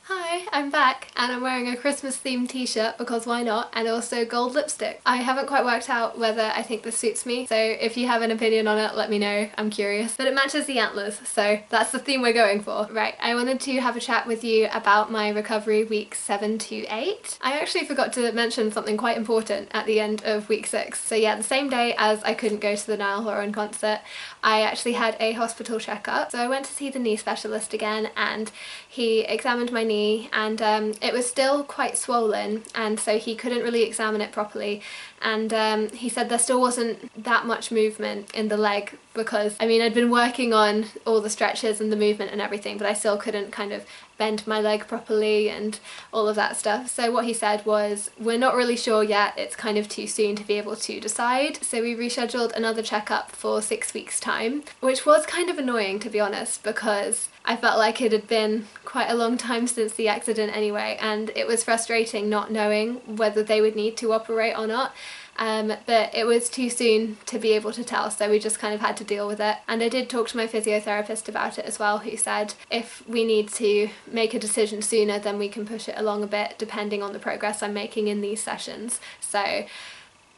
Hi, I'm back and I'm wearing a Christmas themed t-shirt because why not, and also gold lipstick. I haven't quite worked out whether I think this suits me, so if you have an opinion on it, let me know, I'm curious. But it matches the antlers, so that's the theme we're going for. Right, I wanted to have a chat with you about my recovery weeks 7 to 8. I actually forgot to mention something quite important at the end of week 6. So yeah, the same day as I couldn't go to the Niall Horan concert, I actually had a hospital checkup. So I went to see the knee specialist again and he examined my knee and it was still quite swollen, and so he couldn't really examine it properly, and he said there still wasn't that much movement in the leg because, I mean, I'd been working on all the stretches and the movement and everything, but I still couldn't kind of bend my leg properly and all of that stuff. So what he said was, we're not really sure yet, it's kind of too soon to be able to decide. So we rescheduled another checkup for 6 weeks time, which was kind of annoying, to be honest, because I felt like it had been quite a long time since the accident anyway, and it was frustrating not knowing whether they would need to operate or not. But it was too soon to be able to tell, so we just kind of had to deal with it. And I did talk to my physiotherapist about it as well, who said if we need to make a decision sooner, then we can push it along a bit depending on the progress I'm making in these sessions. So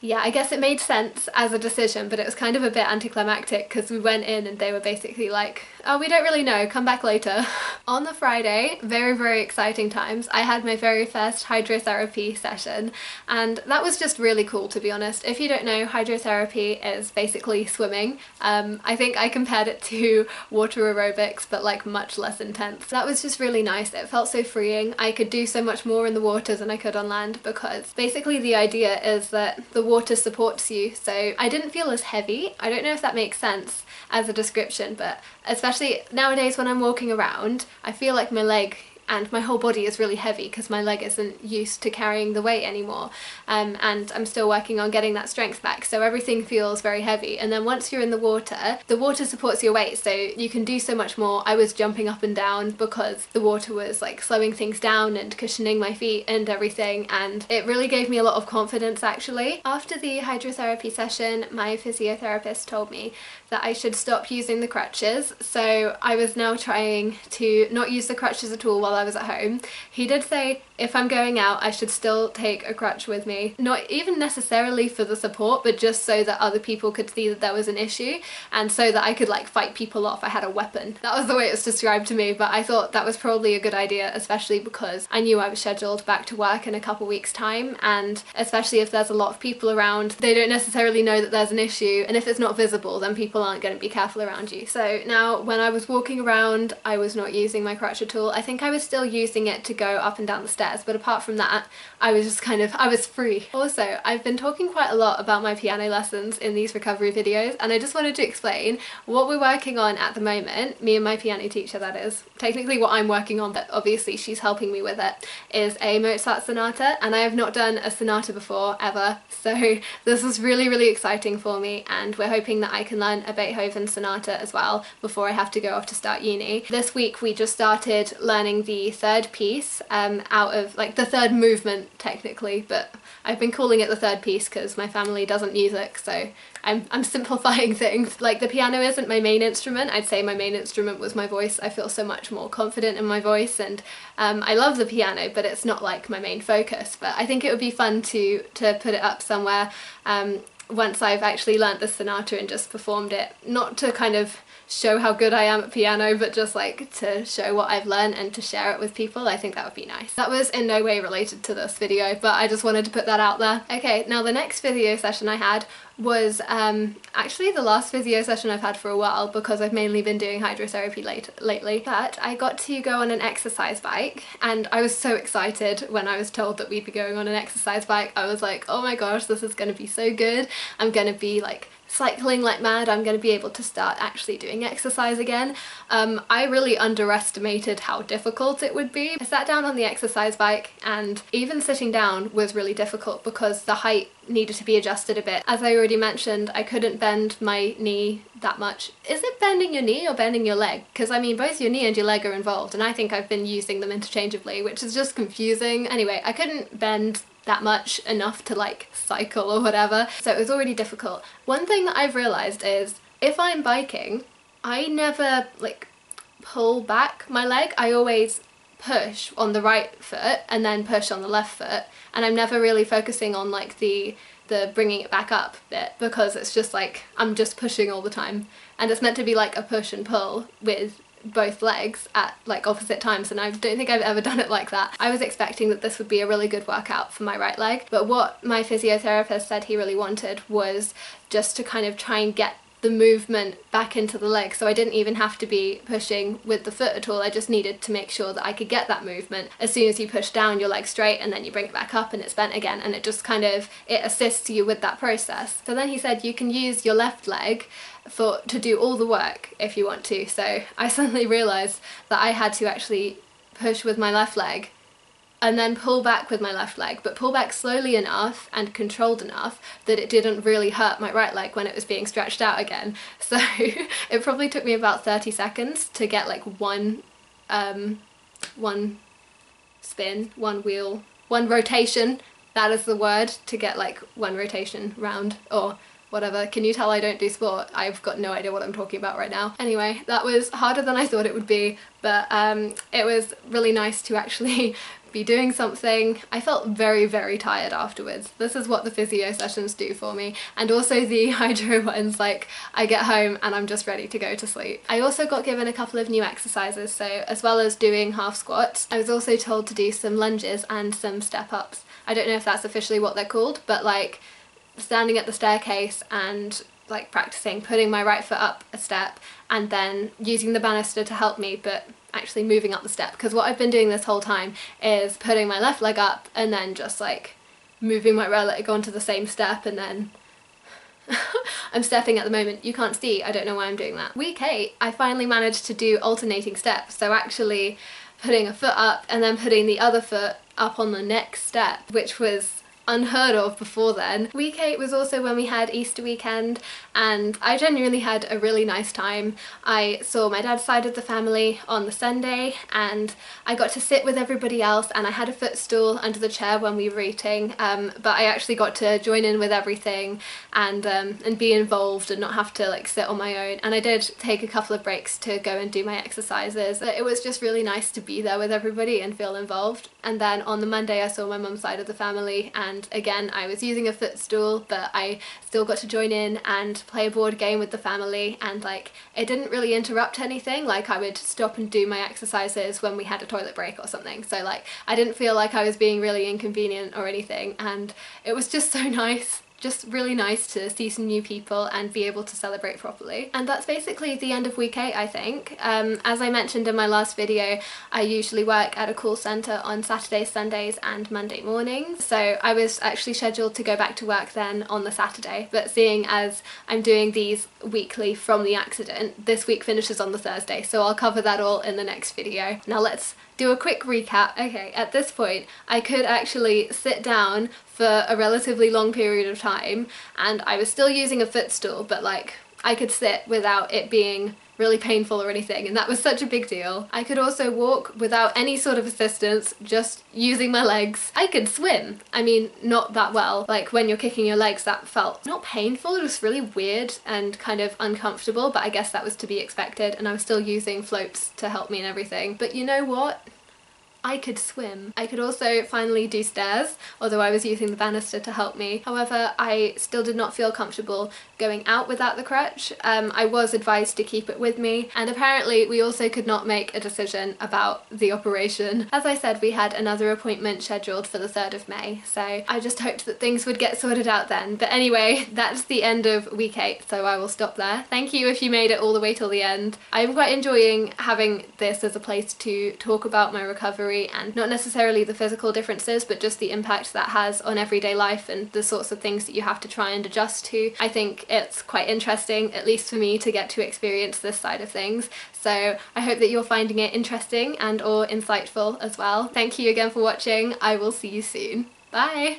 yeah, I guess it made sense as a decision, but it was kind of a bit anticlimactic because we went in and they were basically like, oh, we don't really know, come back later. On the Friday, very exciting times, I had my very first hydrotherapy session, and that was just really cool, to be honest. If you don't know, hydrotherapy is basically swimming. I think I compared it to water aerobics, but like much less intense. That was just really nice. It felt so freeing. I could do so much more in the water than I could on land, because basically the idea is that the water supports you, so I didn't feel as heavy. I don't know if that makes sense as a description, but especially nowadays when I'm walking around, I feel like my leg and my whole body is really heavy because my leg isn't used to carrying the weight anymore, and I'm still working on getting that strength back, so everything feels very heavy. And then once you're in the water supports your weight, so you can do so much more. I was jumping up and down because the water was like slowing things down and cushioning my feet and everything, and it really gave me a lot of confidence actually. After the hydrotherapy session, my physiotherapist told me that I should stop using the crutches, so I was now trying to not use the crutches at all while I was at home. He did say if I'm going out I should still take a crutch with me, not even necessarily for the support, but just so that other people could see that there was an issue and so that I could like fight people off. I had a weapon. That was the way it was described to me, but I thought that was probably a good idea, especially because I knew I was scheduled back to work in a couple weeks time, and especially if there's a lot of people around, they don't necessarily know that there's an issue, and if it's not visible then people aren't going to be careful around you. So now when I was walking around I was not using my crutch at all. I think I was still using it to go up and down the stairs, but apart from that I was just I was free. Also, I've been talking quite a lot about my piano lessons in these recovery videos, and I just wanted to explain what we're working on at the moment, me and my piano teacher that is. Technically what I'm working on, but obviously she's helping me with it, is a Mozart sonata, and I have not done a sonata before ever, so this is really exciting for me, and we're hoping that I can learn a Beethoven sonata as well before I have to go off to start uni. This week we just started learning the third piece out of like the third movement technically, but I've been calling it the third piece because my family doesn't music, so I'm simplifying things. Like, the piano isn't my main instrument. I'd say my main instrument was my voice. I feel so much more confident in my voice, and I love the piano, but it's not like my main focus. But I think it would be fun to put it up somewhere once I've actually learnt the sonata and just performed it, not to kind of show how good I am at piano, but just like to show what I've learned and to share it with people. I think that would be nice. That was in no way related to this video, but I just wanted to put that out there. Okay, now the next video session I had was actually the last physio session I've had for a while, because I've mainly been doing hydrotherapy lately, but I got to go on an exercise bike, and I was so excited when I was told that we'd be going on an exercise bike. I was like, oh my gosh, this is going to be so good. I'm going to be like cycling like mad. I'm going to be able to start actually doing exercise again. I really underestimated how difficult it would be. I sat down on the exercise bike, and even sitting down was really difficult because the height needed to be adjusted a bit. As I already mentioned, I couldn't bend my knee that much. Is it bending your knee or bending your leg? Because I mean, both your knee and your leg are involved, and I think I've been using them interchangeably, which is just confusing. Anyway, I couldn't bend that much enough to like cycle or whatever, so it was already difficult. One thing that I've realised is if I'm biking, I never like pull back my leg, I always push on the right foot and then push on the left foot, and I'm never really focusing on like the bringing it back up bit, because it's just like I'm just pushing all the time, and it's meant to be like a push and pull with both legs at like opposite times, and I don't think I've ever done it like that. I was expecting that this would be a really good workout for my right leg, but what my physiotherapist said he really wanted was just to kind of try and get the movement back into the leg, so I didn't even have to be pushing with the foot at all. I just needed to make sure that I could get that movement. As soon as you push down, your leg straight, and then you bring it back up and it's bent again, and it just kind of, it assists you with that process. So then he said you can use your left leg to do all the work if you want to. So I suddenly realised that I had to actually push with my left leg and then pull back with my left leg, but pull back slowly enough and controlled enough that it didn't really hurt my right leg when it was being stretched out again. So it probably took me about 30 seconds to get like one spin, one wheel, one rotation, that is the word, to get like one rotation round, or whatever. Can you tell I don't do sport? I've got no idea what I'm talking about right now. Anyway, that was harder than I thought it would be, but it was really nice to actually be doing something. I felt very, very tired afterwards. This is what the physio sessions do for me, and also the hydro ones. Like, I get home and I'm just ready to go to sleep. I also got given a couple of new exercises, so as well as doing half squats, I was also told to do some lunges and some step ups. I don't know if that's officially what they're called, but like standing at the staircase and like practicing putting my right foot up a step and then using the banister to help me, but actually moving up the step, because what I've been doing this whole time is putting my left leg up and then just like moving my right leg onto the same step, and then I'm stepping at the moment. You can't see, I don't know why I'm doing that. Week 8 I finally managed to do alternating steps, so actually putting a foot up and then putting the other foot up on the next step, which was unheard of before then. Week 8 was also when we had Easter weekend, and I genuinely had a really nice time. I saw my dad's side of the family on the Sunday, and I got to sit with everybody else, and I had a footstool under the chair when we were eating, but I actually got to join in with everything and be involved and not have to like sit on my own. And I did take a couple of breaks to go and do my exercises. But it was just really nice to be there with everybody and feel involved. And then on the Monday I saw my mum's side of the family, and again I was using a footstool, but I still got to join in and play a board game with the family, and like it didn't really interrupt anything. Like I would stop and do my exercises when we had a toilet break or something, so like I didn't feel like I was being really inconvenient or anything, and it was just so nice. Just really nice to see some new people and be able to celebrate properly. And that's basically the end of week 8, I think. As I mentioned in my last video, I usually work at a call centre on Saturdays, Sundays and Monday mornings. So I was actually scheduled to go back to work then on the Saturday, but seeing as I'm doing these weekly from the accident, this week finishes on the Thursday, so I'll cover that all in the next video. Now let's do a quick recap. Okay, at this point I could actually sit down for a relatively long period of time, and I was still using a footstool, but like I could sit without it being really painful or anything, and that was such a big deal. I could also walk without any sort of assistance, just using my legs. I could swim. I mean, not that well. Like when you're kicking your legs, that felt not painful, it was really weird and kind of uncomfortable, but I guess that was to be expected, and I was still using floats to help me and everything. But you know what? I could swim. I could also finally do stairs, although I was using the banister to help me. However, I still did not feel comfortable going out without the crutch. I was advised to keep it with me, and apparently we also could not make a decision about the operation. As I said, we had another appointment scheduled for the 3rd of May, so I just hoped that things would get sorted out then. But anyway, that's the end of week 8, so I will stop there. Thank you if you made it all the way till the end. I'm quite enjoying having this as a place to talk about my recovery, and not necessarily the physical differences, but just the impact that has on everyday life and the sorts of things that you have to try and adjust to. I think it's quite interesting, at least for me, to get to experience this side of things. So I hope that you're finding it interesting and or insightful as well. Thank you again for watching. I will see you soon. Bye!